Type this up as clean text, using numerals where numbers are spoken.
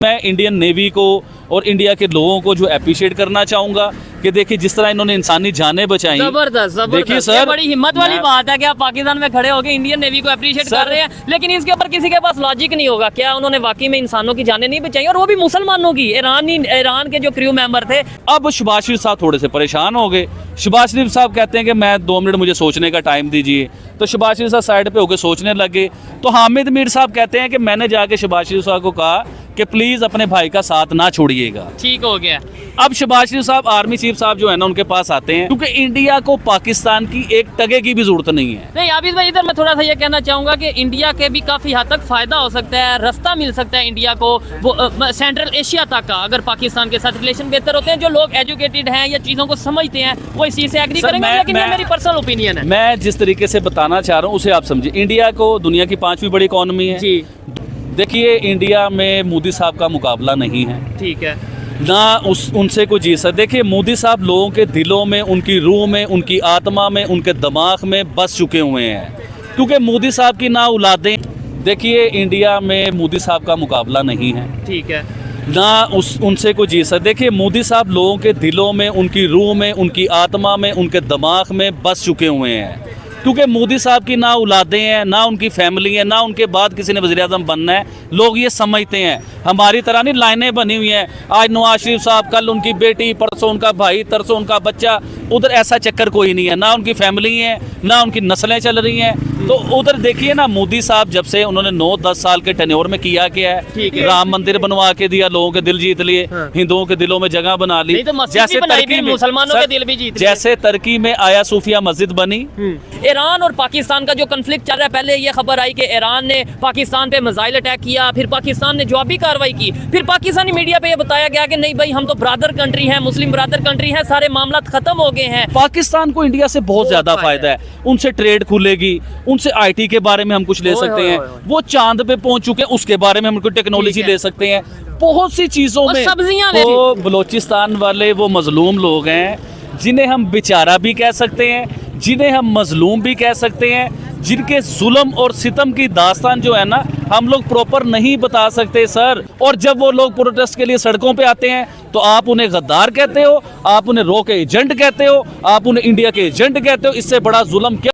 मैं Indian navy को और इंडिया के लोगों को जो अप्रिशिएट करना चाहूँगा कि देखिए जिस तरह इन्होंने इंसानी जानें बचाई। जबरदस्त देखिए सर, ये बड़ी हिम्मत वाली बात है कि आप पाकिस्तान में खड़े होकर इंडियन नेवी को अप्रिशिएट कर रहे हैं, लेकिन इसके ऊपर किसी के पास लॉजिक नहीं होगा। क्या उन्होंने वाकई में इंसानों की जानें नहीं बचाई, और वो भी मुसलमानों की? ईरान के जो क्रू मेंबर थे। अब शहबाज शरीफ साहब थोड़े से परेशान हो गए। शहबाज शरीफ साहब कहते हैं कि मैं 2 मिनट मुझे सोचने का टाइम दीजिए, तो शहबाज शरीफ साहब साइड पे होकर सोचने लगे। तो हामिद मीर साहब कहते हैं कि मैंने जाके शहबाज शरीफ साहब को कहा कि प्लीज अपने भाई का साथ ना छोड़िएगा। ठीक हो गया। अब शहबाज शरीफ साहब आर्मी चीफ साहब जो है ना उनके पास आते हैं, क्योंकि इंडिया को पाकिस्तान की एक टगे की भी जरूरत नहीं है। नहीं आबिद भाई, इधर मैं थोड़ा सा ये कहना चाहूंगा कि इंडिया के भी काफी हद तक फायदा हो सकता है, रास्ता मिल सकता है इंडिया को वो सेंट्रल एशिया तक का, अगर पाकिस्तान के साथ रिलेशन बेहतर होते हैं। जो लोग एजुकेटेड हैं या चीजों को समझते हैं वो इस चीज से एग्री करेंगे, लेकिन ये मेरी पर्सनल ओपिनियन है। मैं जिस तरीके से बताना चाह रहा हूँ उसे आप समझिए। इंडिया को दुनिया की 5वीं बड़ी इकॉनमी है जी। देखिए इंडिया में मोदी साहब का मुकाबला नहीं है, ठीक है ना उनसे कोई जी सर। देखिए मोदी साहब लोगों के दिलों में, उनकी रूह में, उनकी आत्मा में, उनके दिमाग में बस चुके हुए हैं, क्योंकि मोदी साहब की ना औलादें। देखिए इंडिया में मोदी साहब का मुकाबला नहीं है, ठीक है ना उनसे कोई जी सर। देखिए मोदी साहब लोगों के दिलों में, उनकी रूह में, उनकी आत्मा में, उनके दिमाग में बस चुके हुए हैं, क्योंकि मोदी साहब की ना औलादें हैं, ना उनकी फैमिली है, ना उनके बाद किसी ने वज़ीर आज़म बनना है। लोग ये समझते हैं, हमारी तरह नहीं लाइनें बनी हुई हैं, आज नवाज शरीफ साहब, कल उनकी बेटी, परसों उनका भाई, तरसों उनका बच्चा। उधर ऐसा चक्कर कोई नहीं है, ना उनकी फैमिली है, ना उनकी नस्लें चल रही हैं। तो उधर देखिए ना, मोदी साहब जब से उन्होंने 9-10 साल के टेन्योर में किया क्या है, राम मंदिर बनवा के दिया, लोगों के दिल जीत लिए, हिंदुओं के दिलों में जगह बना ली, जैसे तरक्की में मुसलमानों के दिल भी जीत, जैसे तरक्की में आया सूफिया मस्जिद बनी। ईरान और पाकिस्तान का जो कन्फ्लिक्ट चल रहा है, पहले ये खबर आई कि ईरान ने पाकिस्तान पे मिसाइल अटैक किया, फिर पाकिस्तान ने जवाबी कार्रवाई की, फिर पाकिस्तानी मीडिया पे ये बताया गया कि नहीं भाई हम तो ब्रदर कंट्री हैं, मुस्लिम ब्रदर कंट्री है, सारे मामला खत्म हो गए हैं। पाकिस्तान को इंडिया से बहुत ज्यादा फायदा है, उनसे ट्रेड खुलेगी, उनसे आईटी के बारे में हम कुछ ले सकते हैं, वो चांद पे पहुंच चुके हैं, उसके बारे में हम कोई टेक्नोलॉजी ले सकते हैं, बहुत सी चीजों में। तो बलोचिस्तान वाले वो मजलूम लोग हैं जिन्हें हम बेचारा भी कह सकते हैं, जिन्हें हम मजलूम भी कह सकते हैं, जिनके जुल्म और सितम की दास्तान जो है ना हम लोग प्रॉपर नहीं बता सकते सर। और जब वो लोग प्रोटेस्ट के लिए सड़कों पे आते हैं तो आप उन्हें गद्दार कहते हो, आप उन्हें रॉ के एजेंट कहते हो, आप उन्हें इंडिया के एजेंट कहते हो। इससे बड़ा जुल्म क्या